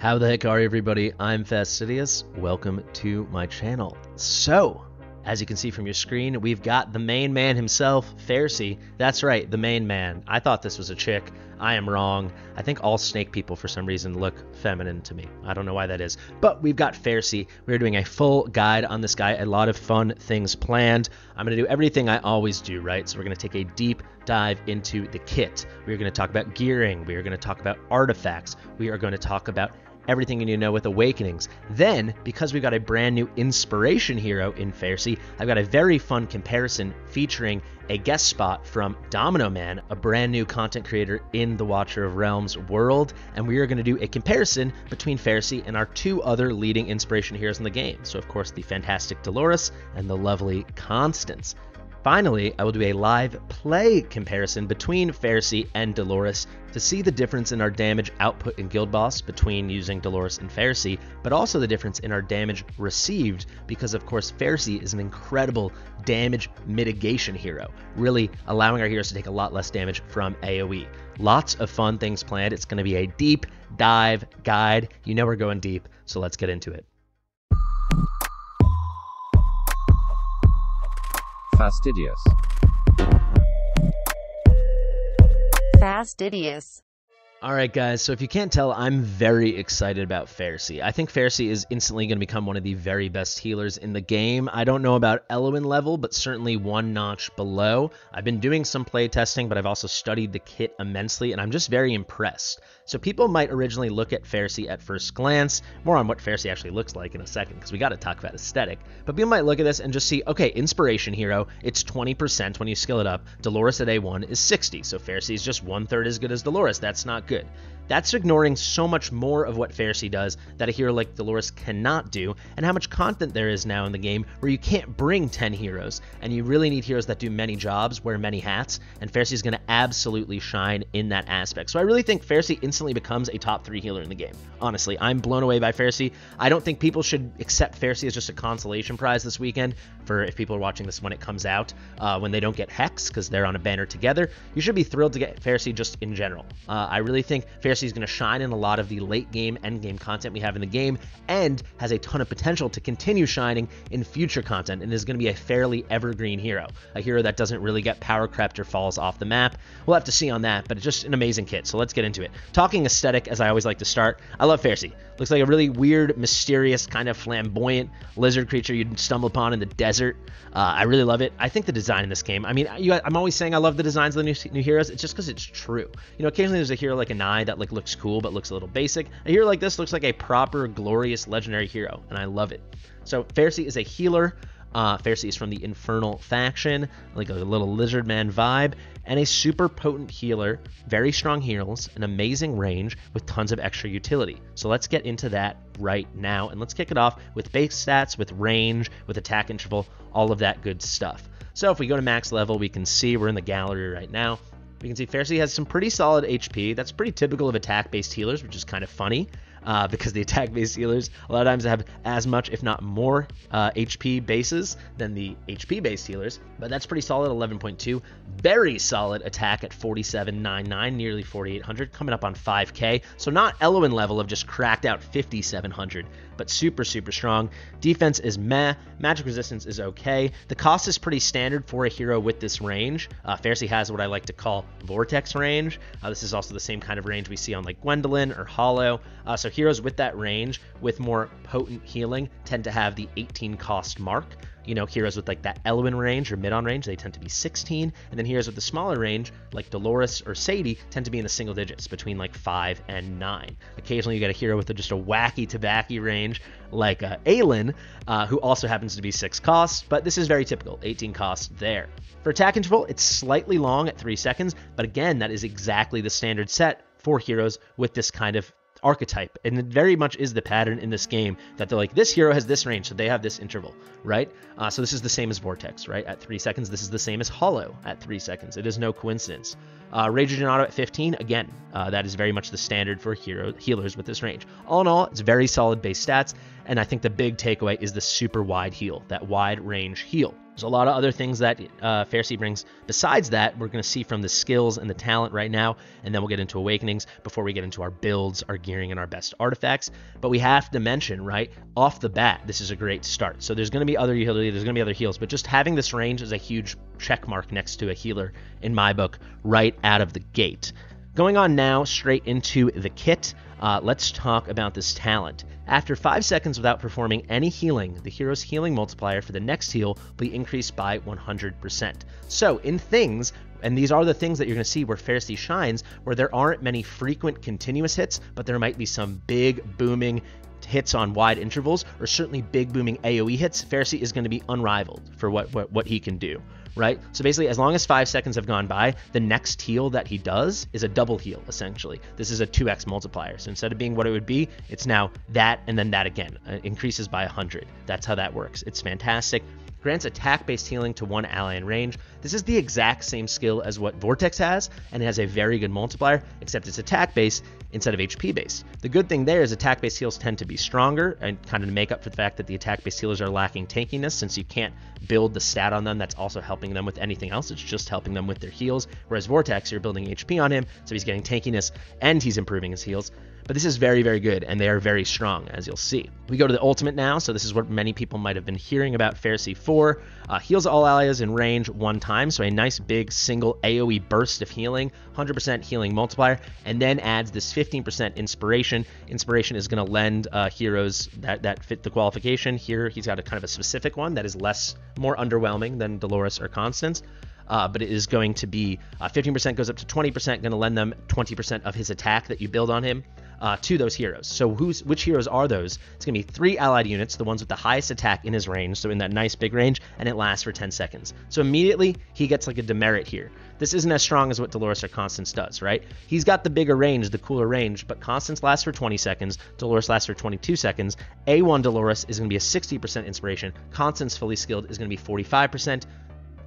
How the heck are you, everybody? I'm Fastidious. Welcome to my channel. So, as you can see from your screen, we've got the main man himself, Ferssi. That's right, the main man. I thought this was a chick. I am wrong. I think all snake people, for some reason, look feminine to me. I don't know why that is. But we've got Ferssi. We're doing a full guide on this guy. A lot of fun things planned. I'm going to do everything I always do, right? So we're going to take a deep dive into the kit. We're going to talk about gearing. We are going to talk about artifacts. We are going to talk about everything you need to know with awakenings. Then, because we've got a brand new inspiration hero in Ferssi, I've got a very fun comparison featuring a guest spot from Domino Man, a brand new content creator in the Watcher of Realms world, and we are going to do a comparison between Ferssi and our two other leading inspiration heroes in the game. So, of course, the fantastic Dolores and the lovely Constance. Finally, I will do a live play comparison between Ferssi and Dolores to see the difference in our damage output in Guild Boss between using Dolores and Ferssi, but also the difference in our damage received because, of course, Ferssi is an incredible damage mitigation hero, really allowing our heroes to take a lot less damage from AoE. Lots of fun things planned. It's going to be a deep dive guide. You know we're going deep, so let's get into it. Fastidious. Fastidious. Alright guys, so if you can't tell, I'm very excited about Ferssi. I think Ferssi is instantly going to become one of the very best healers in the game. I don't know about Eloin level, but certainly one notch below. I've been doing some play testing, but I've also studied the kit immensely, and I'm just very impressed. So people might originally look at Ferssi at first glance, more on what Ferssi actually looks like in a second, because we got to talk about aesthetic, but people might look at this and just see, okay, inspiration hero, it's 20% when you skill it up. Dolores at A1 is 60, so Ferssi is just 1/3 as good as Dolores. That's not good. That's ignoring so much more of what Ferssi does that a hero like Dolores cannot do, and how much content there is now in the game where you can't bring 10 heroes, and you really need heroes that do many jobs, wear many hats, and Ferssi is going to absolutely shine in that aspect. So I really think Ferssi instantly becomes a top 3 healer in the game. Honestly, I'm blown away by Ferssi. I don't think people should accept Ferssi as just a consolation prize this weekend for if people are watching this when it comes out, when they don't get Hex, because they're on a banner together. You should be thrilled to get Ferssi just in general. I really think Ferssi is going to shine in a lot of the late game, end game content we have in the game, and has a ton of potential to continue shining in future content, and is going to be a fairly evergreen hero. A hero that doesn't really get power crept or falls off the map. We'll have to see on that, but it's just an amazing kit, so let's get into it. Talking aesthetic, as I always like to start, I love Ferssi. Looks like a really weird, mysterious, kind of flamboyant lizard creature you'd stumble upon in the desert. I really love it. I think the design in this game, I mean, I'm always saying I love the designs of the new heroes. It's just because it's true. You know, occasionally there's a hero like an Eye that looks cool but looks a little basic. A hero like this looks like a proper, glorious, legendary hero, and I love it. So Ferssi is a healer. Ferssi is from the Infernal faction, like a little lizard man vibe, and a super potent healer, very strong heals, an amazing range with tons of extra utility. So let's get into that right now, and let's kick it off with base stats, with range, with attack interval, all of that good stuff. So if we go to max level, we can see we're in the gallery right now. We can see Ferssi has some pretty solid HP. That's pretty typical of attack-based healers, which is kind of funny. Because the attack-based healers a lot of times have as much, if not more, HP bases than the HP-based healers, but that's pretty solid, 11.2. Very solid attack at 4799, nearly 4800, coming up on 5k. So not Eloin level of just cracked out 5700, but super, super strong. Defense is meh. Magic resistance is okay. The cost is pretty standard for a hero with this range. Ferssi has what I like to call Vortex range. This is also the same kind of range we see on like Gwendolyn or Hollow. So heroes with that range, with more potent healing, tend to have the 18 cost mark. You know, heroes with like that Eloin range or mid-on range, they tend to be 16. And then heroes with the smaller range, like Dolores or Sadie, tend to be in the single digits, between like 5 and 9. Occasionally you get a hero with just a wacky tobacco range, like Aelin, who also happens to be 6 costs, but this is very typical, 18 costs there. For attack interval, it's slightly long at 3 seconds, but again, that is exactly the standard set for heroes with this kind of archetype, and it very much is the pattern in this game that they're like, this hero has this range, so they have this interval, right? So this is the same as Vortex, right? At 3 seconds. This is the same as Hollow at 3 seconds. It is no coincidence. Rage Regen Auto at 15, again, that is very much the standard for healers with this range. All in all, it's very solid base stats, and I think the big takeaway is the super wide heal, that wide range heal. There's a lot of other things that Ferssi brings besides that. We're going to see from the skills and the talent right now, and then we'll get into Awakenings before we get into our builds, our gearing, and our best artifacts. But we have to mention, right, off the bat, this is a great start. So there's going to be other utility, there's going to be other heals, but just having this range is a huge check mark next to a healer in my book right out of the gate. Going on now straight into the kit, let's talk about this talent. After 5 seconds without performing any healing, the hero's healing multiplier for the next heal will be increased by 100%. So in things, and these are the things that you're going to see where Ferssi shines, where there aren't many frequent continuous hits, but there might be some big booming hits on wide intervals, or certainly big booming AoE hits. Ferssi is going to be unrivaled for what he can do. Right? So basically, as long as 5 seconds have gone by, the next heal that he does is a double heal, essentially. This is a 2x multiplier. So instead of being what it would be, it's now that and then that again. Increases by 100. That's how that works. It's fantastic. Grants attack-based healing to one ally in range. This is the exact same skill as what Vortex has, and it has a very good multiplier, except it's attack-based instead of HP-based. The good thing there is attack-based heals tend to be stronger, and kind of to make up for the fact that the attack-based healers are lacking tankiness, since you can't build the stat on them that's also helping them with anything else. It's just helping them with their heals, whereas Vortex, you're building HP on him, so he's getting tankiness, and he's improving his heals. But this is very, very good, and they are very strong, as you'll see. We go to the ultimate now, so this is what many people might have been hearing about Ferssi for. Heals all allies in range 1 time, so a nice big single AoE burst of healing, 100% healing multiplier, and then adds this 15% inspiration. Inspiration is going to lend heroes that fit the qualification. Here, he's got a kind of a specific one that is more underwhelming than Dolores or Constance. But it is going to be 15% goes up to 20%, going to lend them 20% of his attack that you build on him to those heroes. So which heroes are those? It's going to be 3 allied units, the ones with the highest attack in his range, so in that nice big range, and it lasts for 10 seconds. So immediately, he gets like a demerit here. This isn't as strong as what Dolores or Constance does, right? He's got the bigger range, the cooler range, but Constance lasts for 20 seconds, Dolores lasts for 22 seconds. A1 Dolores is going to be a 60% inspiration. Constance fully skilled is going to be 45%.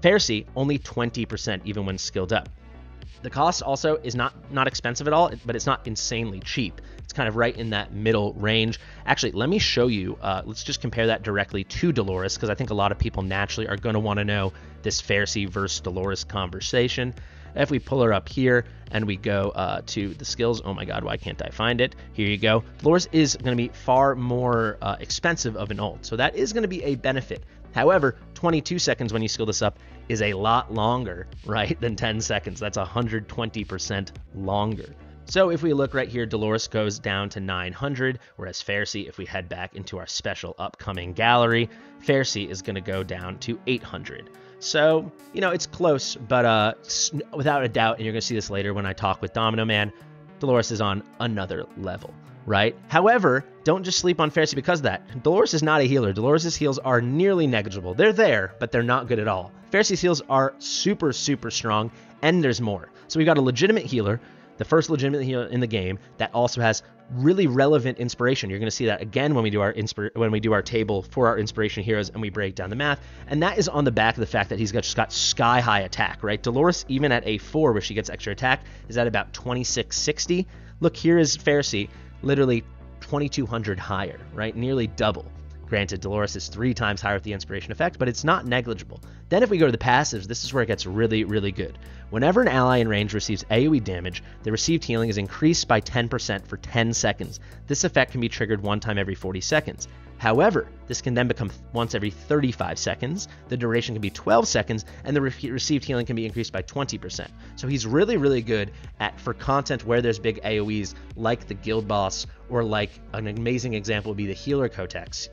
Ferssi, only 20% even when skilled up. The cost also is not expensive at all, but it's not insanely cheap. It's kind of right in that middle range. Actually, let me show you. Let's just compare that directly to Dolores, because I think a lot of people naturally are going to want to know this Ferssi versus Dolores conversation. If we pull her up here and we go to the skills, oh my god, why can't I find it? Here you go. Dolores is going to be far more expensive of an ult, so that is going to be a benefit. However, 22 seconds when you skill this up is a lot longer, right, than 10 seconds. That's 120% longer. So if we look right here, Dolores goes down to 900, whereas Ferssi, if we head back into our special upcoming gallery, Ferssi is going to go down to 800. So, you know, it's close, but without a doubt, and you're going to see this later when I talk with Domino Man, Dolores is on another level, right? However, don't just sleep on Ferssi because of that. Dolores is not a healer. Dolores' heals are nearly negligible. They're there, but they're not good at all. Ferssi's heals are super, super strong, and there's more. So we got a legitimate healer, the first legitimate healer in the game, that also has really relevant inspiration. You're going to see that again when we do our table for our inspiration heroes and we break down the math, and that is on the back of the fact that he's just got sky high attack, right? Dolores, even at a 4 where she gets extra attack, is at about 2660. Look, here is Ferssi, literally 2200 higher, right? Nearly double. Granted, Dolores is 3 times higher with the inspiration effect, but it's not negligible. Then if we go to the passives, this is where it gets really, really good. Whenever an ally in range receives AoE damage, the received healing is increased by 10% for 10 seconds. This effect can be triggered 1 time every 40 seconds. However, this can then become once every 35 seconds, the duration can be 12 seconds, and the received healing can be increased by 20%. So he's really, really good for content where there's big AoEs, like the Guild Boss, or like an amazing example would be the Healer Codex,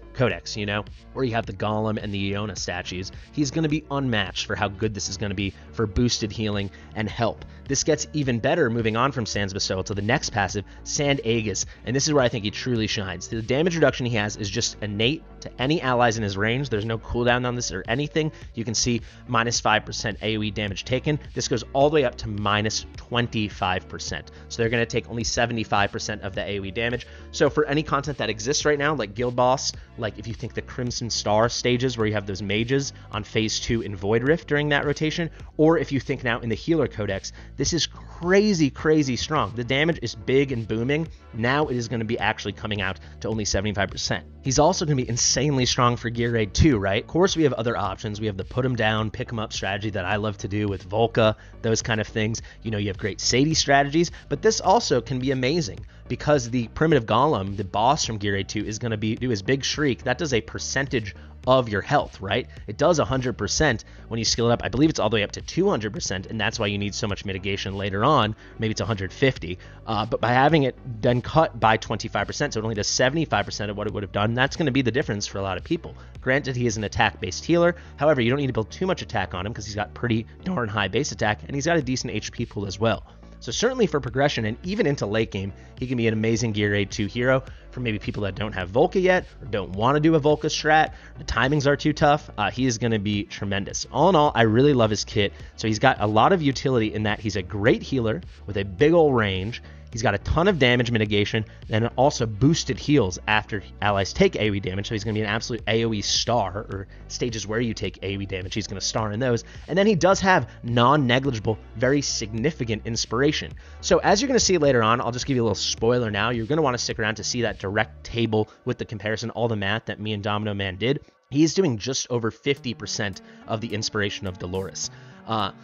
you know, where you have the Golem and the Iona statues. He's going to be unmatched for how good this is going to be for boosted healing and help. This gets even better moving on from Sans Bestowal to the next passive, Sand Aegis, and this is where I think he truly shines. The damage reduction he has is just innate to any allies in his range. There's no cooldown on this or anything. You can see minus 5% AoE damage taken. This goes all the way up to minus 25%. So they're going to take only 75% of the AoE damage. So for any content that exists right now, like Guild Boss, like if you think the Crimson Star stages where you have those mages on Phase 2 in Void Rift during that rotation, or if you think now in the Healer Codex, this is crazy, crazy strong. The damage is big and booming. Now it is going to be actually coming out to only 75%. He's also going to be insanely insanely strong for gear raid 2, right? Of course, we have other options. We have the put him down, pick him up strategy that I love to do with Volca, those kind of things. You know, you have great Sadie strategies, but this also can be amazing because the primitive golem, the boss from gear raid 2, is going to do his big shriek. That does a percentage of your health, right? It does 100% when you skill it up. I believe it's all the way up to 200%, and that's why you need so much mitigation later on. Maybe it's 150, but by having it then cut by 25%, so it only does 75% of what it would have done, that's going to be the difference for a lot of people. Granted, he is an attack-based healer. However, you don't need to build too much attack on him because he's got pretty darn high base attack, and he's got a decent HP pool as well. So certainly for progression and even into late game, he can be an amazing gear raid 2 hero for maybe people that don't have Volca yet or don't want to do a Volca strat. The timings are too tough. He is going to be tremendous. All in all, I really love his kit. So he's got a lot of utility in that he's a great healer with a big old range. He's got a ton of damage mitigation and also boosted heals after allies take AoE damage. So he's going to be an absolute AoE star, or stages where you take AoE damage, he's going to star in those. And then he does have non-negligible, very significant inspiration. So as you're going to see later on, I'll just give you a little spoiler now. You're going to want to stick around to see that direct table with the comparison, all the math that me and Domino Man did. He's doing just over 50% of the inspiration of Dolores.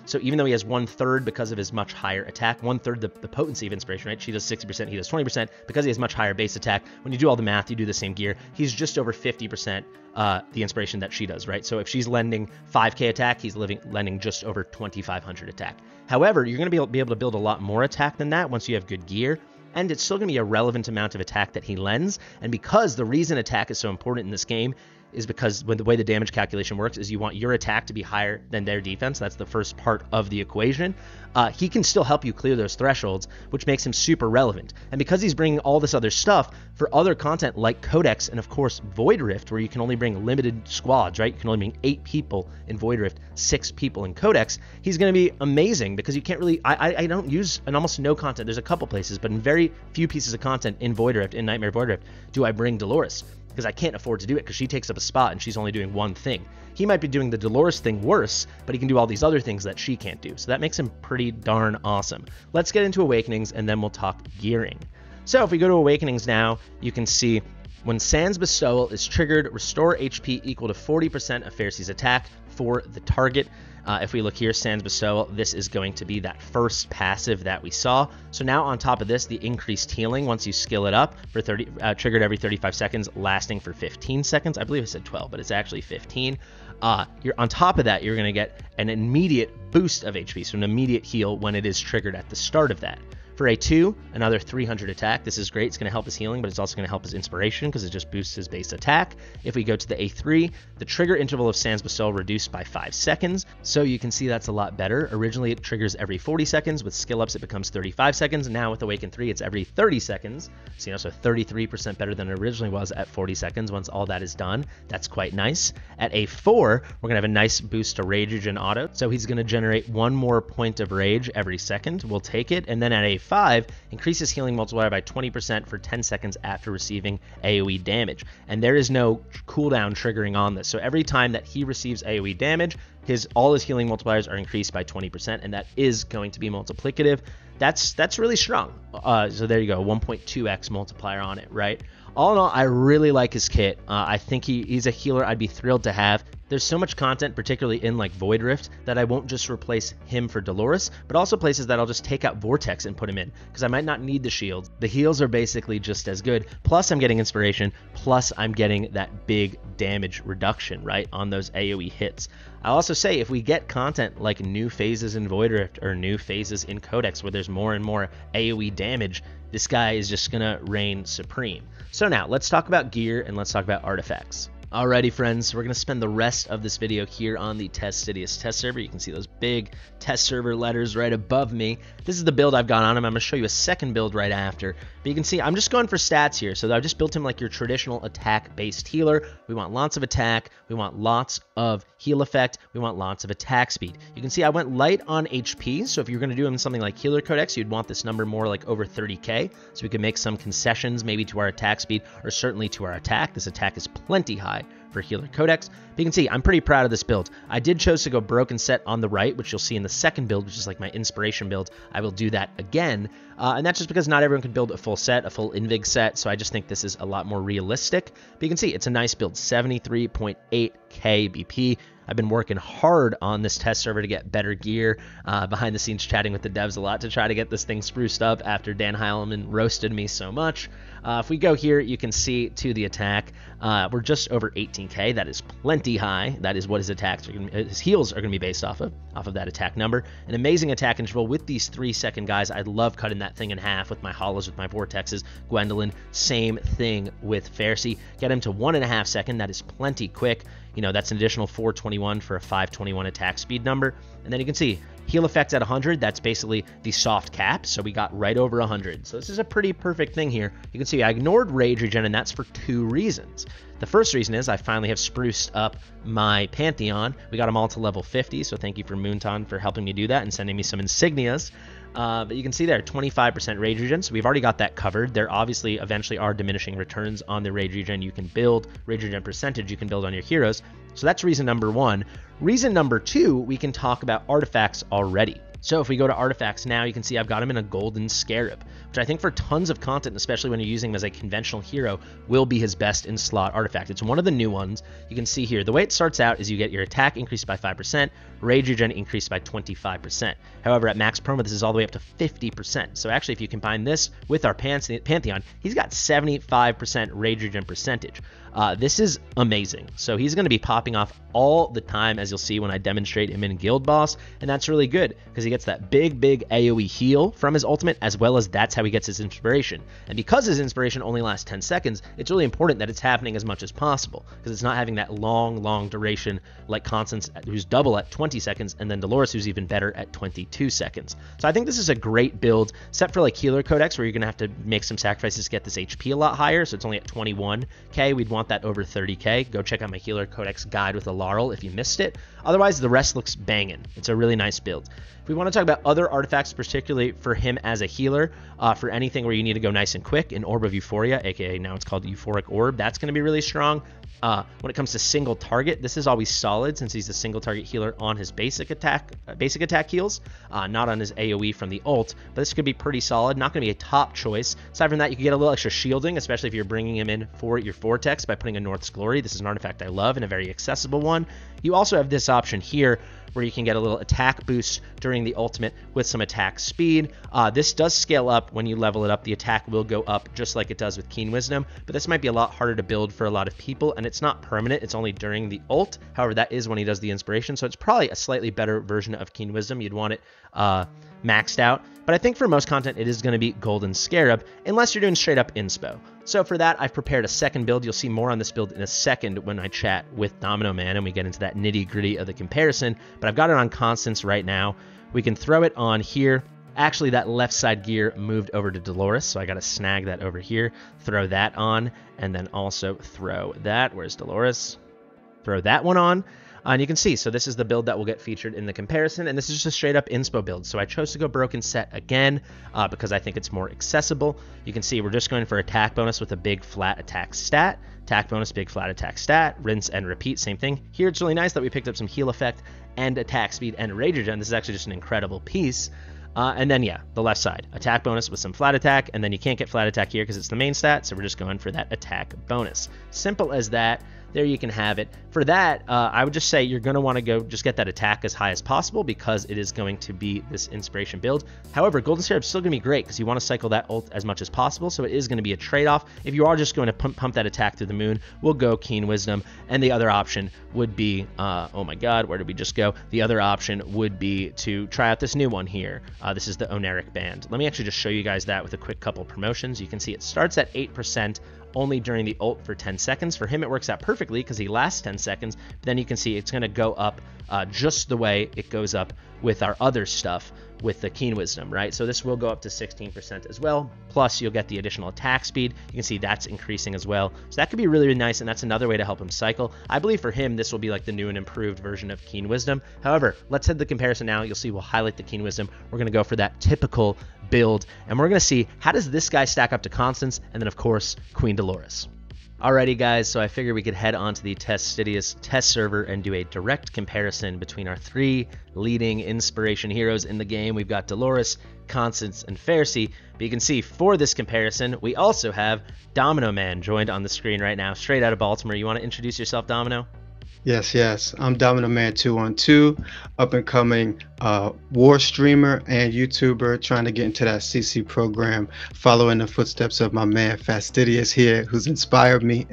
So even though he has 1/3 because of his much higher attack, 1/3 the potency of inspiration, right? She does 60%, he does 20% because he has much higher base attack. When you do all the math, you do the same gear. He's just over 50% the inspiration that she does, right? So if she's lending 5k attack, he's lending just over 2,500 attack. However, you're going to be able to build a lot more attack than that once you have good gear. And it's still going to be a relevant amount of attack that he lends. And because the reason attack is so important in this game is because when the way the damage calculation works is you want your attack to be higher than their defense. That's the first part of the equation. He can still help you clear those thresholds, which makes him super relevant. And because he's bringing all this other stuff for other content like Codex and, of course, Void Rift, where you can only bring limited squads, right? You can only bring 8 people in Void Rift, 6 people in Codex. He's going to be amazing because you can't really... I don't use an almost no content. There's a couple places, but in very few pieces of content in Void Rift, in Nightmare Void Rift, do I bring Dolores. Because I can't afford to do it because she takes up a spot and she's only doing one thing. He might be doing the Dolores thing worse, but he can do all these other things that she can't do. So that makes him pretty darn awesome. Let's get into Awakenings and then we'll talk gearing. So if we go to Awakenings now, you can see when Sans Bestowal is triggered, restore HP equal to 40% of Fersi's attack for the target. If we look here, Sans Bestowal, this is going to be that first passive that we saw. So now on top of this, the increased healing, once you skill it up, for triggered every 35 seconds, lasting for 15 seconds. I believe I said 12, but it's actually 15. You're on top of that, you're going to get an immediate boost of HP, so an immediate heal when it is triggered at the start of that. For A2, another 300 attack. This is great. It's going to help his healing, but it's also going to help his inspiration because it just boosts his base attack. If we go to the A3, the trigger interval of Sans Bestowal reduced by 5 seconds. So you can see that's a lot better. Originally, it triggers every 40 seconds. With skill ups, it becomes 35 seconds. Now with Awaken 3, it's every 30 seconds. So, so 33% better than it originally was at 40 seconds once all that is done. That's quite nice. At A4, we're going to have a nice boost to Rage Regen Auto. So he's going to generate 1 more point of rage every second. We'll take it. And then at A5, increases healing multiplier by 20% for 10 seconds after receiving AoE damage. And there is no cooldown triggering on this. So every time that he receives AoE damage, all his healing multipliers are increased by 20%, and that is going to be multiplicative. That's really strong. So there you go, 1.2x multiplier on it, right? All in all, I really like his kit. I think he's a healer I'd be thrilled to have. There's so much content, particularly in like Void Rift, that I won't just replace him for Dolores, but also places that I'll just take out Vortex and put him in, because I might not need the shields. The heals are basically just as good, plus I'm getting inspiration, plus I'm getting that big damage reduction, right, on those AoE hits. I'll also say if we get content like new phases in Void Rift or new phases in Codex where there's more and more AoE damage, this guy is just going to reign supreme. So now, let's talk about gear and let's talk about artifacts. Alrighty friends, we're going to spend the rest of this video here on the Fastidious test server. You can see those big test server letters right above me. This is the build I've got on him. I'm going to show you a second build right after. But you can see I'm just going for stats here. So I've just built him like your traditional attack-based healer. We want lots of attack. We want lots of heal effect. We want lots of attack speed. You can see I went light on HP. So if you're going to do him something like Healer Codex, you'd want this number more like over 30k. So we can make some concessions maybe to our attack speed or certainly to our attack. This attack is plenty high for Healer Codex. But you can see I'm pretty proud of this build. I did choose to go Broken Set on the right, which you'll see in the second build, which is like my inspiration build. I will do that again. And that's just because not everyone can build a full set, a full Invig set, so I just think this is a lot more realistic. But you can see it's a nice build, 73.8k BP. I've been working hard on this test server to get better gear, behind the scenes chatting with the devs a lot to try to get this thing spruced up after Dan Heilman roasted me so much. If we go here, you can see to the attack, we're just over 18k. That is plenty high. That is what his attacks are going to be, his heals are going to be based off of that attack number. An amazing attack interval with these 3-second guys. I love cutting that thing in half with my hollows, with my vortexes. Gwendolyn, same thing with Ferssi. Get him to 1.5 second. That is plenty quick. You know, that's an additional 421 for a 521 attack speed number. And then you can see heal effects at 100. That's basically the soft cap. So we got right over 100. So this is a pretty perfect thing here. You can see I ignored rage regen, and that's for 2 reasons. The first reason is I finally have spruced up my Pantheon. We got them all to level 50, so thank you for Moonton for helping me do that and sending me some insignias. But you can see there, 25% rage regen, so we've already got that covered. There obviously eventually are diminishing returns on the rage regen you can build, rage regen percentage you can build on your heroes. So that's reason number 1. Reason number 2, we can talk about artifacts already. So if we go to artifacts now, you can see I've got him in a golden scarab, which I think for tons of content, especially when you're using him as a conventional hero, will be his best in slot artifact. It's one of the new ones. You can see here, the way it starts out is you get your attack increased by 5%, rage regen increased by 25%. However, at max promo, this is all the way up to 50%. So actually, if you combine this with our Pantheon, he's got 75% rage regen percentage. This is amazing. So he's going to be popping off all the time, as you'll see when I demonstrate him in Guild Boss, and that's really good because he gets that big AoE heal from his ultimate, as well as that's how he gets his inspiration. And because his inspiration only lasts 10 seconds, it's really important that it's happening as much as possible because it's not having that long duration like Constance, who's double at 20 seconds, and then Dolores, who's even better at 22 seconds. So I think this is a great build, except for like Healer Codex, where you're going to have to make some sacrifices to get this HP a lot higher, so it's only at 21k. We'd want that over 30k. Go check out my Healer Codex guide with a Laurel if you missed it. Otherwise, the rest looks banging. It's a really nice build. If we want to talk about other artifacts, particularly for him as a healer, for anything where you need to go nice and quick, an Orb of Euphoria, aka now it's called Euphoric Orb, that's going to be really strong. When it comes to single target, this is always solid since he's a single target healer on his basic attack heals, not on his AoE from the ult, but this could be pretty solid. Not going to be a top choice. Aside from that, you can get a little extra shielding, especially if you're bringing him in for your Vortex by putting a North's Glory. This is an artifact I love and a very accessible one. You also have this option here where you can get a little attack boost during the ultimate with some attack speed. This does scale up when you level it up. The attack will go up just like it does with Keen Wisdom, but this might be a lot harder to build for a lot of people, and it's not permanent. It's only during the ult. However, that is when he does the inspiration, so it's probably a slightly better version of Keen Wisdom. You'd want it maxed out, but I think for most content it is going to be Golden Scarab, unless you're doing straight up inspo. So for that, I've prepared a second build. You'll see more on this build in a second when I chat with Domino Man and we get into that nitty-gritty of the comparison, but I've got it on Constance right now. We can throw it on here. Actually, that left side gear moved over to Dolores, so I got to snag that over here, throw that on, and then also throw that. Where's Dolores? Throw that one on. And you can see, so this is the build that will get featured in the comparison, and this is just a straight up inspo build. So I chose to go Broken Set again because I think it's more accessible. You can see we're just going for attack bonus with a big flat attack stat. Attack bonus, big flat attack stat, rinse and repeat, same thing. Here it's really nice that we picked up some heal effect and attack speed and rage regen. This is actually just an incredible piece. And then, yeah, the left side, attack bonus with some flat attack, and then you can't get flat attack here because it's the main stat, so we're just going for that attack bonus. Simple as that. There you can have it. For that, I would just say you're going to want to go just get that attack as high as possible because it is going to be this inspiration build. However, Golden Scarab is still going to be great because you want to cycle that ult as much as possible, so it is going to be a trade-off. If you are just going to pump that attack through the moon, we'll go Keen Wisdom, and the other option would be, oh my god, where did we just go? The other option would be to try out this new one here. This is the Oneric Band. Let me actually just show you guys that with a quick couple promotions. You can see it starts at 8%, only during the ult for 10 seconds. For him, it works out perfectly because he lasts 10 seconds. But then you can see it's going to go up just the way it goes up with our other stuff with the Keen Wisdom, right? So this will go up to 16% as well. Plus, you'll get the additional attack speed. You can see that's increasing as well. So that could be really, really nice, and that's another way to help him cycle. I believe for him, this will be like the new and improved version of Keen Wisdom. However, let's head to the comparison now. You'll see we'll highlight the Keen Wisdom. We're going to go for that typical build, and we're going to see how does this guy stack up to Constance, and then, of course, Queen Dolores. Alrighty guys, so I figured we could head on to the Fastidious test server and do a direct comparison between our three leading inspiration heroes in the game. We've got Dolores, Constance, and Ferssi, but you can see for this comparison, we also have Domino Man joined on the screen right now, straight out of Baltimore. You want to introduce yourself, Domino? Yes. I'm Domino Man 212, up and coming war streamer and YouTuber trying to get into that CC program, following the footsteps of my man Fastidious here, who's inspired me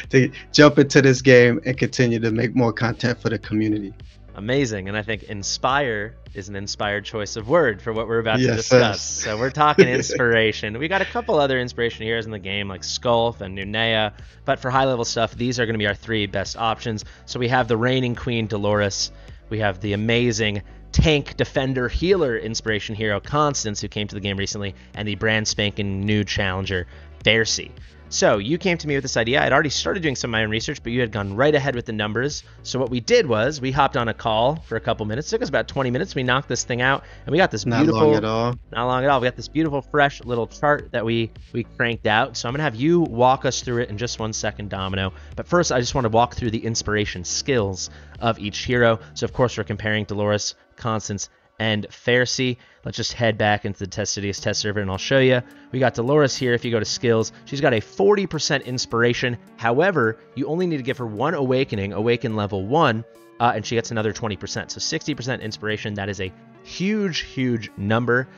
to jump into this game and continue to make more content for the community. Amazing, and I think inspire is an inspired choice of word for what we're about to discuss. So we're talking inspiration. We got a couple other inspiration heroes in the game like Skulf and Nunea, but for high level stuff, these are going to be our three best options. So we have the reigning queen Dolores, we have the amazing tank, defender, healer inspiration hero Constance, who came to the game recently, and the brand spanking new challenger Ferssi. So you came to me with this idea. I'd already started doing some of my own research, but you had gone right ahead with the numbers. So what we did was we hopped on a call for a couple minutes. It took us about 20 minutes. We knocked this thing out, and we got this beautiful... Not long at all. Not long at all. We got this beautiful, fresh little chart that we cranked out. So I'm going to have you walk us through it in just 1 second, Domino. But first, I just want to walk through the inspiration skills of each hero. So, of course, we're comparing Dolores, Constance, and Ferssi. Let's just head back into the Fastidious test server and I'll show you. We got Dolores here. If you go to skills, she's got a 40% inspiration. However, you only need to give her one awakening, awaken level 1, and she gets another 20%. So 60% inspiration. That is a huge number.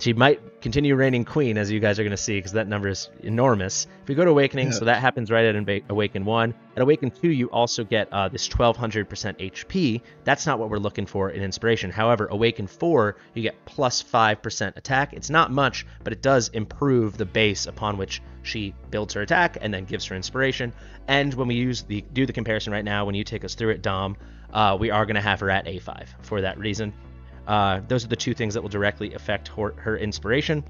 She might continue reigning queen, as you guys are going to see, because that number is enormous. If we go to Awakening, so that happens right at Awaken 1. At Awaken 2, you also get this 1200% HP. That's not what we're looking for in Inspiration. However, Awaken 4, you get plus 5% attack. It's not much, but it does improve the base upon which she builds her attack and then gives her Inspiration. And when we do the comparison right now, when you take us through it, Dom, we are going to have her at A5 for that reason. Those are the two things that will directly affect her inspiration.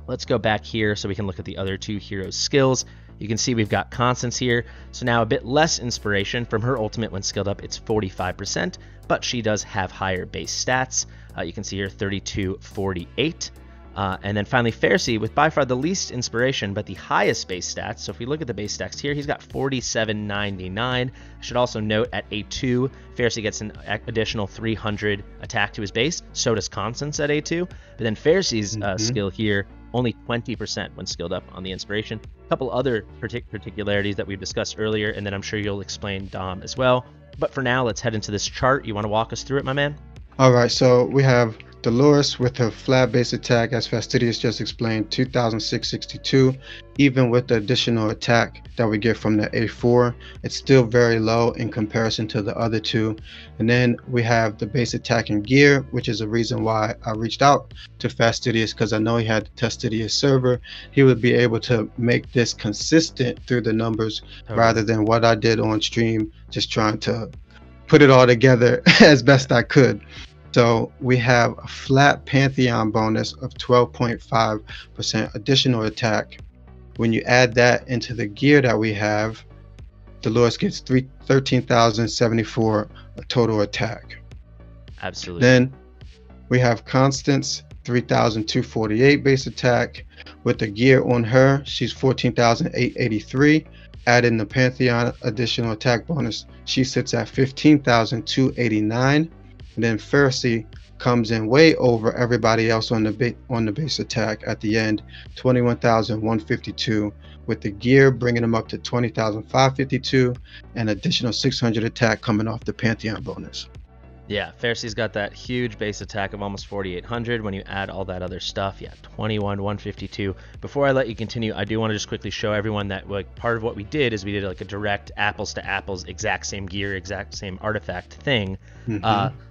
Let's go back here so we can look at the other two heroes' skills. You can see we've got Constance here. So now a bit less inspiration from her ultimate when skilled up. It's 45%, but she does have higher base stats. You can see here 3248. And then finally Ferssi with by far the least inspiration, but the highest base stats. So if we look at the base stats here, he's got 4799. I should also note at A2, Ferssi gets an additional 300 attack to his base. So does Constance at A2. But then Ferssi's skill here, only 20% when skilled up on the inspiration. A couple other particularities that we've discussed earlier, and then I'm sure you'll explain, Dom, as well. But for now, let's head into this chart. You want to walk us through it, my man? All right, so we have Dolores with her flat base attack, as Fastidious just explained, 2662. Even with the additional attack that we get from the A4, it's still very low in comparison to the other two. And then we have the base attack and gear, which is a reason why I reached out to Fastidious, because I know he had the Fastidious server. He would be able to make this consistent through the numbers rather than what I did on stream, just trying to put it all together as best I could. So we have a flat Pantheon bonus of 12.5% additional attack. When you add that into the gear that we have, Dolores gets 13,074 total attack. Absolutely. Then we have Constance, 3,248 base attack. With the gear on her, she's 14,883. Add in the Pantheon additional attack bonus, she sits at 15,289. And then Ferssi comes in way over everybody else on the base attack at the end, 21,152, with the gear bringing them up to 20,552, and additional 600 attack coming off the Pantheon bonus. Yeah, Ferssi's got that huge base attack of almost 4,800. When you add all that other stuff, yeah, 21,152. Before I let you continue, I do want to just quickly show everyone that like part of what we did is we did like a direct apples to apples, exact same gear, exact same artifact thing.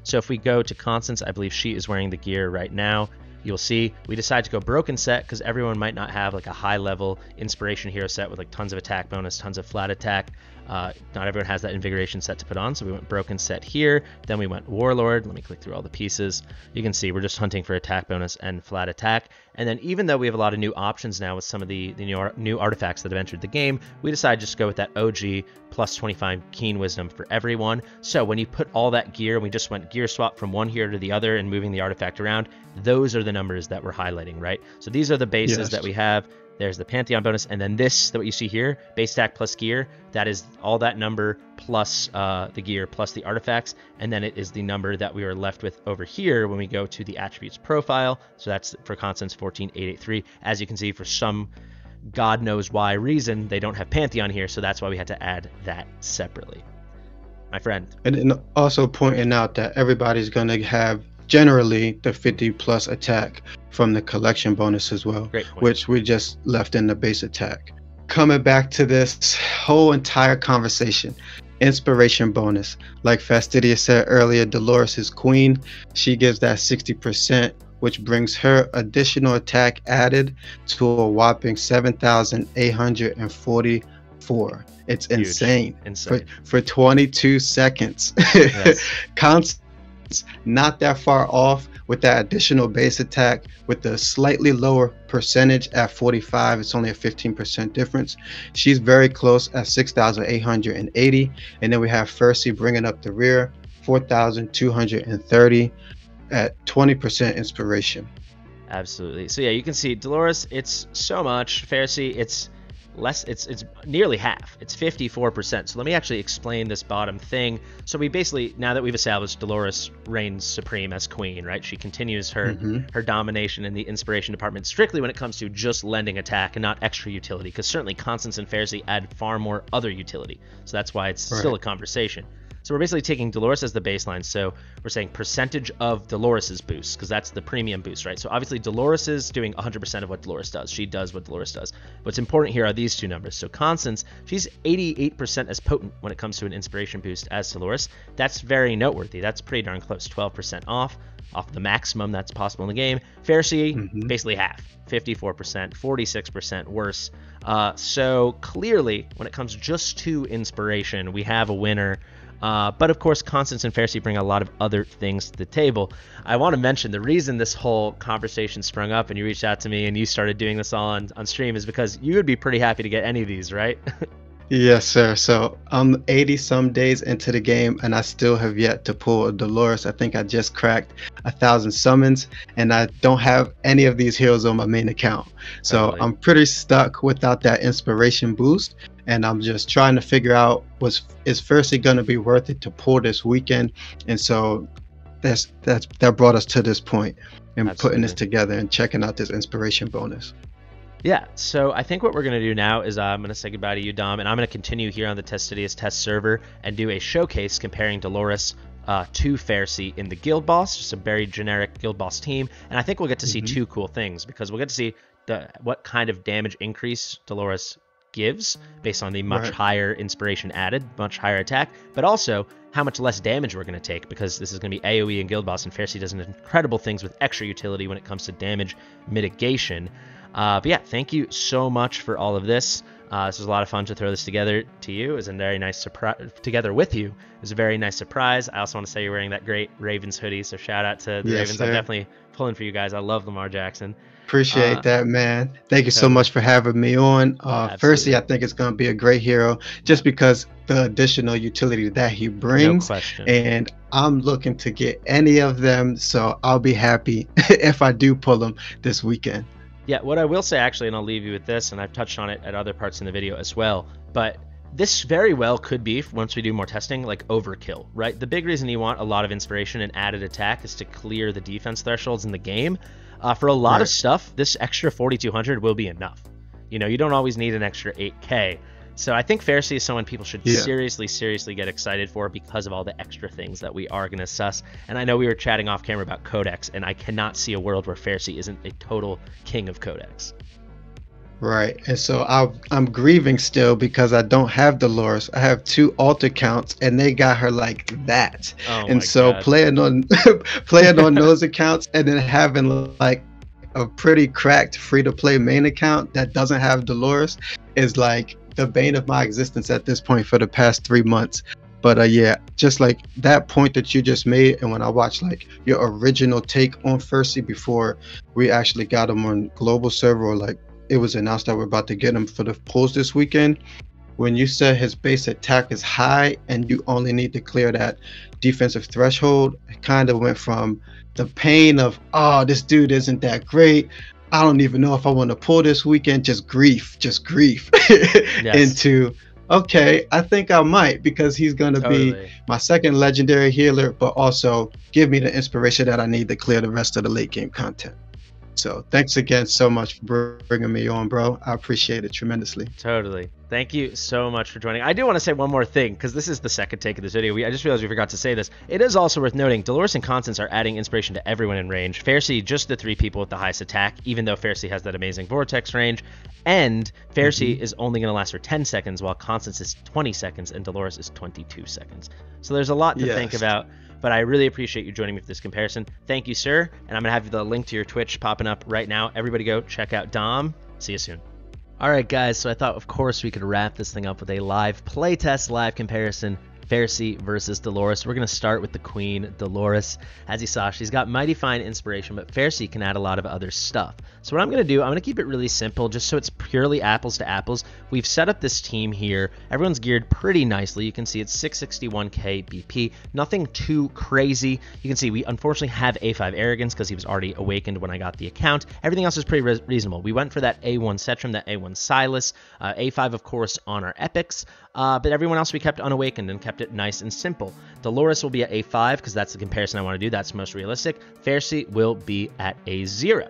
So if we go to Constance, I believe she is wearing the gear right now. You'll see we decided to go broken set because everyone might not have like a high level inspiration hero set with like tons of attack bonus, tons of flat attack. Not everyone has that invigoration set to put on, so we went broken set here. Then we went warlord. Let me click through all the pieces. You can see we're just hunting for attack bonus and flat attack. And then even though we have a lot of new options now with some of the new artifacts that have entered the game, we decided just to go with that OG plus 25 keen wisdom for everyone. So when you put all that gear, we just went gear swap from one hero to the other and moving the artifact around, those are the numbers that we're highlighting, right? So these are the bases that we have. There's the Pantheon bonus, and then this, what you see here, base attack plus gear, that is all that number plus the gear plus the artifacts, and then it is the number that we are left with over here when we go to the attributes profile. So that's for Constance 14883. As you can see, for some God knows why reason, they don't have Pantheon here, so that's why we had to add that separately. My friend. And also pointing out that everybody's going to have generally the 50 plus attack from the collection bonus as well, which we just left in the base attack. Coming back to this whole entire conversation, inspiration bonus. Like Fastidious said earlier, Dolores is queen. She gives that 60%, which brings her additional attack added to a whopping 7,844. It's insane. For 22 seconds. Yes. Constance, not that far off with that additional base attack with the slightly lower percentage at 45. It's only a 15% difference. She's very close at 6,880. And then we have Ferssi bringing up the rear, 4,230 at 20% inspiration. Absolutely. So yeah, you can see Dolores, it's so much. Ferssi, it's less, it's nearly half. It's 54%. So let me actually explain this bottom thing. So we basically, now that we've established Dolores reigns supreme as queen, right? She continues her her domination in the inspiration department strictly when it comes to just lending attack and not extra utility, because certainly Constance and Ferssi add far more other utility. So that's why it's still a conversation. So we're basically taking Dolores as the baseline. So we're saying percentage of Dolores's boost, because that's the premium boost, right? So obviously Dolores is doing 100% of what Dolores does. She does what Dolores does. What's important here are these two numbers. So Constance, she's 88% as potent when it comes to an inspiration boost as Dolores. That's very noteworthy. That's pretty darn close. 12% off the maximum that's possible in the game. Ferssi, basically half. 54%, 46% worse. So clearly, when it comes just to inspiration, we have a winner. But of course, Constance and Ferssi bring a lot of other things to the table. I want to mention the reason this whole conversation sprung up and you reached out to me and you started doing this all on stream is because you would be pretty happy to get any of these, right? Yes, sir. So I'm 80 some days into the game and I still have yet to pull a Dolores. I think I just cracked 1,000 summons and I don't have any of these heroes on my main account. So I'm pretty stuck without that inspiration boost. And I'm just trying to figure out, is Ferssi going to be worth it to pull this weekend? And so that brought us to this point and putting this together and checking out this inspiration bonus. Yeah, so I think what we're going to do now is I'm going to say goodbye to you, Dom, and I'm going to continue here on the Fastidious test server and do a showcase comparing Dolores to Ferssi in the Guild Boss, just a very generic Guild Boss team. And I think we'll get to see two cool things, because we'll get to see what kind of damage increase Dolores gives based on the much higher inspiration added, much higher attack, but also how much less damage we're going to take, because this is going to be AoE and Guild Boss, and Ferssi does incredible things with extra utility when it comes to damage mitigation. But yeah, thank you so much for all of this. This was a lot of fun to throw this together to you. It was a very nice surprise together with you. It was a very nice surprise. I also want to say you're wearing that great Ravens hoodie, so shout out to the Ravens. Sir. I'm definitely pulling for you guys. I love Lamar Jackson. Appreciate that, man. Thank you so much for having me on. Ferssi, I think it's going to be a great hero just because the additional utility that he brings. No question. And I'm looking to get any of them, so I'll be happy if I do pull them this weekend. Yeah, what I will say actually, and I'll leave you with this, and I've touched on it at other parts in the video as well, but this very well could be, once we do more testing, like overkill, right? The big reason you want a lot of inspiration and added attack is to clear the defense thresholds in the game. For a lot of stuff, this extra 4,200 will be enough. You know, you don't always need an extra 8K. So I think Ferssi is someone people should seriously get excited for because of all the extra things that we are going to suss. And I know we were chatting off camera about Codex, and I cannot see a world where Ferssi isn't a total king of Codex. Right, and so I'm grieving still because I don't have Dolores. I have 2 alt accounts, and they got her like that. Oh and so God. playing on those accounts, and then having like a pretty cracked free-to-play main account that doesn't have Dolores is like the bane of my existence at this point for the past 3 months. But yeah, just like that point that you just made, and when I watched like your original take on Ferssi before we actually got him on global server, or like it was announced that we're about to get him for the polls this weekend, when you said his base attack is high and you only need to clear that defensive threshold, it kind of went from the pain of, oh, this dude isn't that great, I don't even know if I want to pull this weekend just grief Yes, into, okay, I think I might, because he's going to be totally. my second legendary healer, but also give me the inspiration that I need to clear the rest of the late game content. So thanks again so much for bringing me on, bro. I appreciate it tremendously. Totally. Thank you so much for joining. I do want to say one more thing, because this is the second take of this video. I just realized we forgot to say this. It is also worth noting, Dolores and Constance are adding inspiration to everyone in range. Ferssi, just the 3 people with the highest attack, even though Ferssi has that amazing vortex range. And Ferssi is only going to last for 10 seconds, while Constance is 20 seconds, and Dolores is 22 seconds. So there's a lot to think about. But I really appreciate you joining me for this comparison. Thank you, sir. And I'm going to have the link to your Twitch popping up right now. Everybody go check out Dom. See you soon. All right, guys. So I thought, of course, we could wrap this thing up with a live playtest, live comparison. Ferssi versus Dolores. We're going to start with the queen, Dolores. As you saw, she's got mighty fine inspiration, but Ferssi can add a lot of other stuff. So what I'm going to do, I'm going to keep it really simple, just so it's purely apples to apples. We've set up this team here. Everyone's geared pretty nicely. You can see it's 661k BP. Nothing too crazy. You can see we unfortunately have A5 Arrogance because he was already awakened when I got the account. Everything else is pretty reasonable. We went for that A1 Cetrum, that A1 Silas, A5, of course, on our epics. But everyone else we kept unawakened and kept it nice and simple. Dolores will be at A5 because that's the comparison I want to do. That's most realistic. Ferssi will be at A0.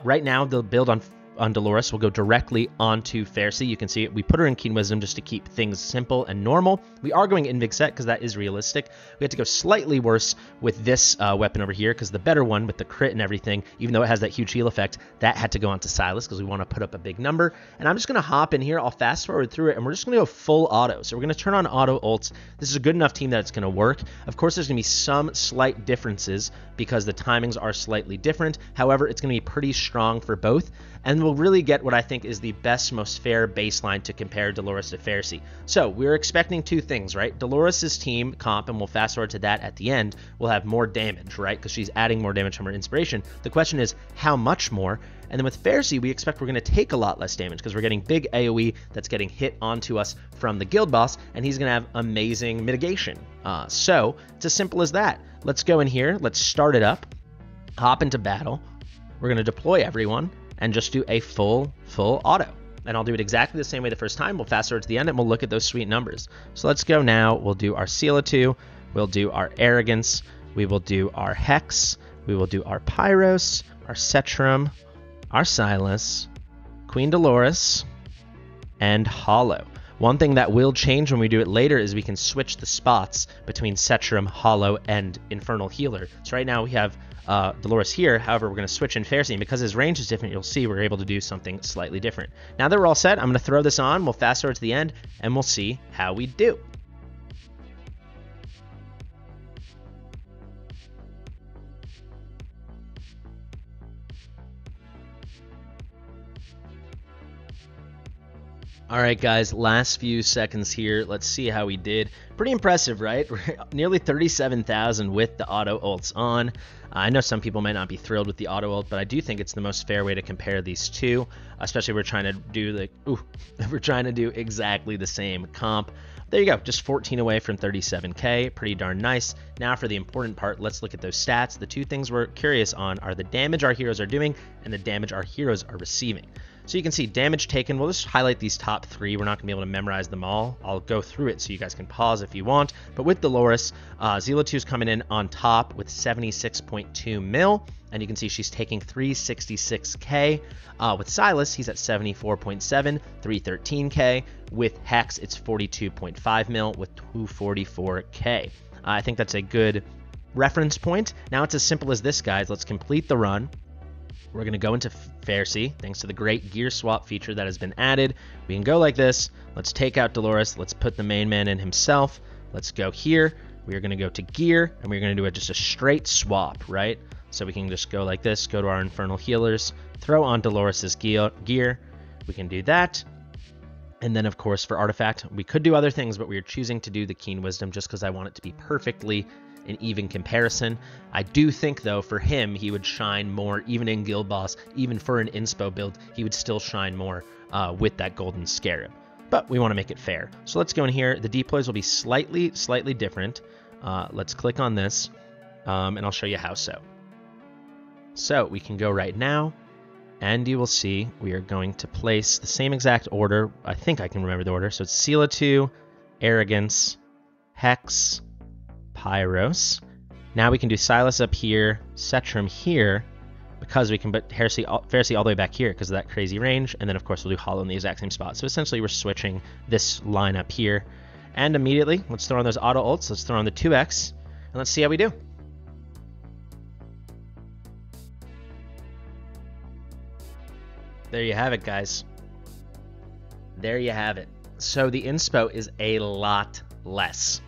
Right now, the build on Dolores will go directly onto Ferssi. You can see it. We put her in Keen Wisdom just to keep things simple and normal. We are going Invig Set because that is realistic. We had to go slightly worse with this weapon over here because the better one with the crit and everything, even though it has that huge heal effect, that had to go onto Silas because we want to put up a big number. And I'm just going to hop in here. I'll fast forward through it, and we're just going to go full auto. So we're going to turn on auto ults. This is a good enough team that it's going to work. Of course, there's going to be some slight differences because the timings are slightly different. However, it's going to be pretty strong for both. And we'll really get what I think is the best, most fair baseline to compare Dolores to Ferssi. So we're expecting 2 things, right? Dolores' team comp, and we'll fast forward to that at the end, will have more damage, right? Because she's adding more damage from her inspiration. The question is, how much more? And then with Ferssi, we expect we're going to take a lot less damage because we're getting big AoE that's getting hit onto us from the guild boss, and he's going to have amazing mitigation. So it's as simple as that. Let's go in here. Let's start it up. Hop into battle. We're going to deploy everyone and just do a full auto. And I'll do it exactly the same way the first time. We'll fast forward to the end and we'll look at those sweet numbers. So let's go now. We'll do our Seal 2. We'll do our Arrogance. We will do our Hex. We will do our Pyros, our Cetrum, our Silas, Queen Dolores, and Hollow. One thing that will change when we do it later is we can switch the spots between Cetrum, Hollow, and Infernal Healer. So right now we have Dolores here. However, we're going to switch in Ferssi, and because his range is different, you'll see we're able to do something slightly different. Now that we're all set, I'm going to throw this on. We'll fast forward to the end, and we'll see how we do. All right, guys, last few seconds here. Let's see how we did. Pretty impressive, right? Nearly 37,000 with the auto ults on. I know some people might not be thrilled with the auto ult, but I do think it's the most fair way to compare these two, especially if we're trying to do we're trying to do exactly the same comp. There you go, just 14 away from 37k, pretty darn nice. Now for the important part, let's look at those stats. The 2 things we're curious on are the damage our heroes are doing and the damage our heroes are receiving. So you can see damage taken. We'll just highlight these top 3. We're not going to be able to memorize them all. I'll go through it so you guys can pause if you want. But with Dolores, Zila 2 is coming in on top with 76.2 mil. And you can see she's taking 366k. With Silas, he's at 74.7, 313k. With Hex, it's 42.5 mil with 244k. I think that's a good reference point. Now it's as simple as this, guys. Let's complete the run. We're going to go into Ferssi, thanks to the great gear swap feature that has been added. We can go like this. Let's take out Dolores. Let's put the main man in himself. Let's go here. We are going to go to gear, and we're going to do just a straight swap, right? So we can just go like this, go to our Infernal Healers, throw on Dolores' gear. We can do that. And then, of course, for Artifact, we could do other things, but we are choosing to do the Keen Wisdom just because I want it to be perfectly an even comparison. I do think, though, for him, he would shine more, even in Guild Boss, even for an inspo build, he would still shine more with that Golden Scarab. But we want to make it fair. So let's go in here. The deploys will be slightly different. Let's click on this, and I'll show you how so. So we can go right now, And you will see we are going to place the same exact order. I think I can remember the order. So it's Sela 2, Arrogance, Hex, Pyros. Now we can do Silas up here, Cetrum here, because we can put Ferssi all the way back here because of that crazy range. And then, of course, we'll do Hollow in the exact same spot. So essentially, we're switching this line up here. And immediately, let's throw on those auto ults. Let's throw on the 2x, and let's see how we do. There you have it, guys. There you have it. So the inspo is a lot less.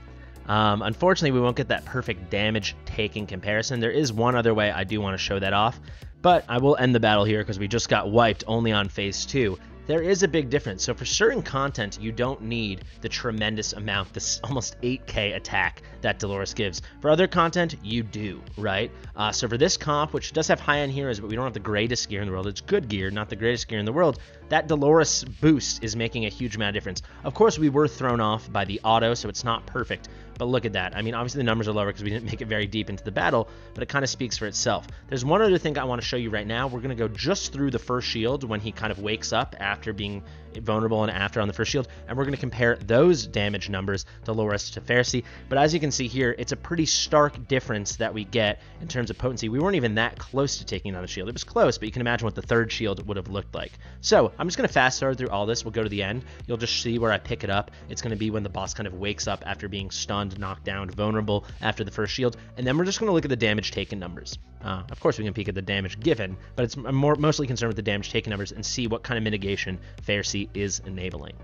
Unfortunately, we won't get that perfect damage taking comparison. There is one other way I do want to show that off, but I will end the battle here because we just got wiped only on phase 2. There is a big difference. So for certain content, you don't need the tremendous amount, this almost 8k attack that Dolores gives. For other content, you do, right? So for this comp, which does have high-end heroes, but we don't have the greatest gear in the world, it's good gear, not the greatest gear in the world, that Dolores boost is making a huge amount of difference. Of course, we were thrown off by the auto, so it's not perfect, but look at that. I mean, obviously the numbers are lower because we didn't make it very deep into the battle, but it kind of speaks for itself. There's one other thing I want to show you right now. We're going to go just through the first shield when he kind of wakes up after being vulnerable and after on the first shield, and we're going to compare those damage numbers, Dolores to Ferssi. But as you can see here, it's a pretty stark difference that we get in terms of potency. We weren't even that close to taking down the shield. It was close, but you can imagine what the third shield would have looked like. So I'm just going to fast forward through all this. We'll go to the end. You'll just see where I pick it up. It's going to be when the boss kind of wakes up after being stunned, knocked down, vulnerable after the first shield, and then we're just going to look at the damage taken numbers. Of course, we can peek at the damage given, but I'm mostly concerned with the damage taken numbers and see what kind of mitigation Ferssi is enabling.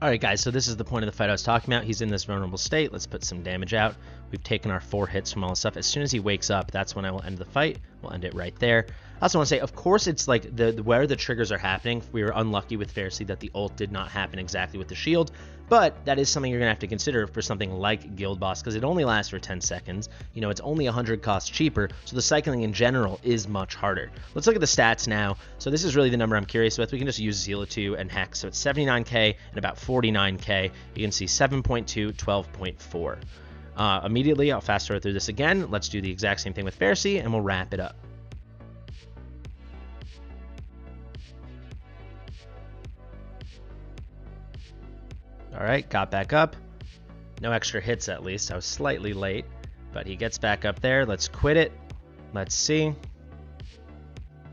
Alright guys, so this is the point of the fight I was talking about. He's in this vulnerable state. Let's put some damage out. We've taken our 4 hits from all this stuff. As soon as he wakes up, that's when I will end the fight. We'll end it right there. I also want to say, of course, it's like where the triggers are happening. We were unlucky with Ferssi that the ult did not happen exactly with the shield, but that is something you're going to have to consider for something like Guild Boss, because it only lasts for 10 seconds. You know, it's only 100 cost cheaper, so the cycling in general is much harder. Let's look at the stats now. So this is really the number I'm curious with. We can just use Sela 2 and Hex. So it's 79k and about 49k. You can see 7.2, 12.4. Immediately, I'll fast forward through this again. Let's do the exact same thing with Ferssi, and we'll wrap it up. All right, got back up. No extra hits at least. I was slightly late, but he gets back up there. Let's quit it. Let's see.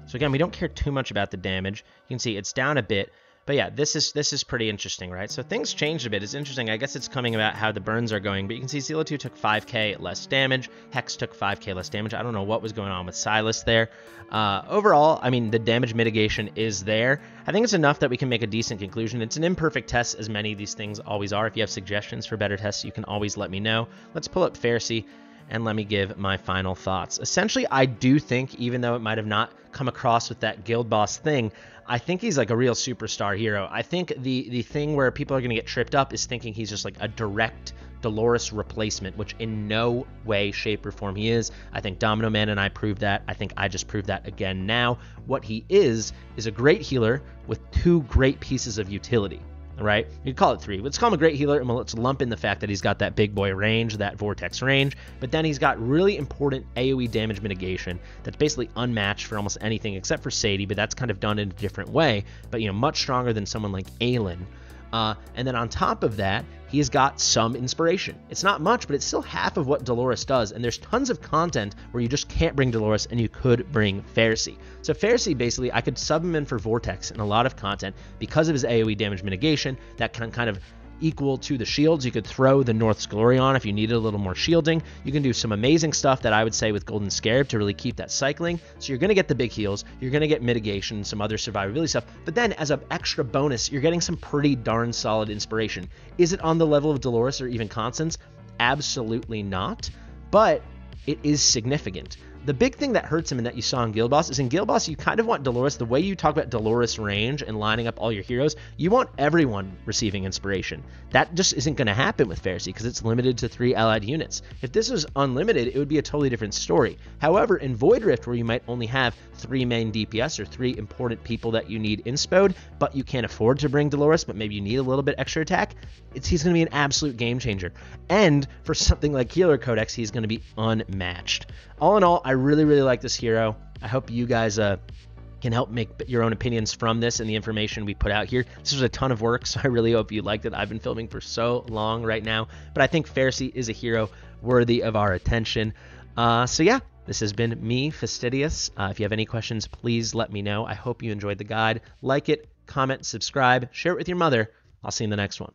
So again, we don't care too much about the damage. You can see it's down a bit. But yeah, this is pretty interesting, right? So things changed a bit. It's interesting. I guess it's coming about how the burns are going, but you can see Sela 2 took 5k less damage. Hex took 5k less damage. I don't know what was going on with Silas there. Overall, I mean, the damage mitigation is there. I think it's enough that we can make a decent conclusion. It's an imperfect test, as many of these things always are. If you have suggestions for better tests, you can always let me know. Let's pull up Ferssi, and let me give my final thoughts. Essentially, I do think, even though it might have not come across with that Guild Boss thing, I think he's like a real superstar hero. I think the thing where people are going to get tripped up is thinking he's just like a direct Dolores replacement, which in no way, shape, or form he is. I think Domino Man and I proved that. I think I just proved that again now. What he is a great healer with 2 great pieces of utility. Right? You could call it 3. Let's call him a great healer, and let's lump in the fact that he's got that big boy range, that vortex range, but then he's got really important AoE damage mitigation that's basically unmatched for almost anything except for Sadie, but that's kind of done in a different way, but you know, much stronger than someone like Aelin. And then on top of that, he's got some inspiration. It's not much, but it's still half of what Dolores does, and there's tons of content where you just can't bring Dolores, and you could bring Ferssi. So Ferssi, basically, I could sub him in for Vortex in a lot of content because of his AoE damage mitigation that can kind of equal to the shields. You could throw the North's Glory on if you needed a little more shielding. You can do some amazing stuff that I would say with Golden Scarab to really keep that cycling. So you're going to get the big heals, you're going to get mitigation, some other survivability stuff, but then as an extra bonus, you're getting some pretty darn solid inspiration. Is it on the level of Dolores or even Constance? Absolutely not, but it is significant. The big thing that hurts him and that you saw in Guild Boss is in Guild Boss, you kind of want Dolores, the way you talk about Dolores range and lining up all your heroes, you want everyone receiving inspiration. That just isn't going to happen with Ferssi because it's limited to 3 allied units. If this was unlimited, it would be a totally different story. However, in Void Rift, where you might only have 3 main DPS or 3 important people that you need inspoded, but you can't afford to bring Dolores, but maybe you need a little bit extra attack, he's going to be an absolute game changer. And for something like Healer Codex, he's going to be unmatched. All in all, I really, really like this hero. I hope you guys can help make your own opinions from this and the information we put out here. This was a ton of work, so I really hope you liked it. I've been filming for so long right now, but I think Ferssi is a hero worthy of our attention. So yeah, this has been me, Fastidious. If you have any questions, please let me know. I hope you enjoyed the guide. Like it, comment, subscribe, share it with your mother. I'll see you in the next one.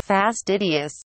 Fastidious.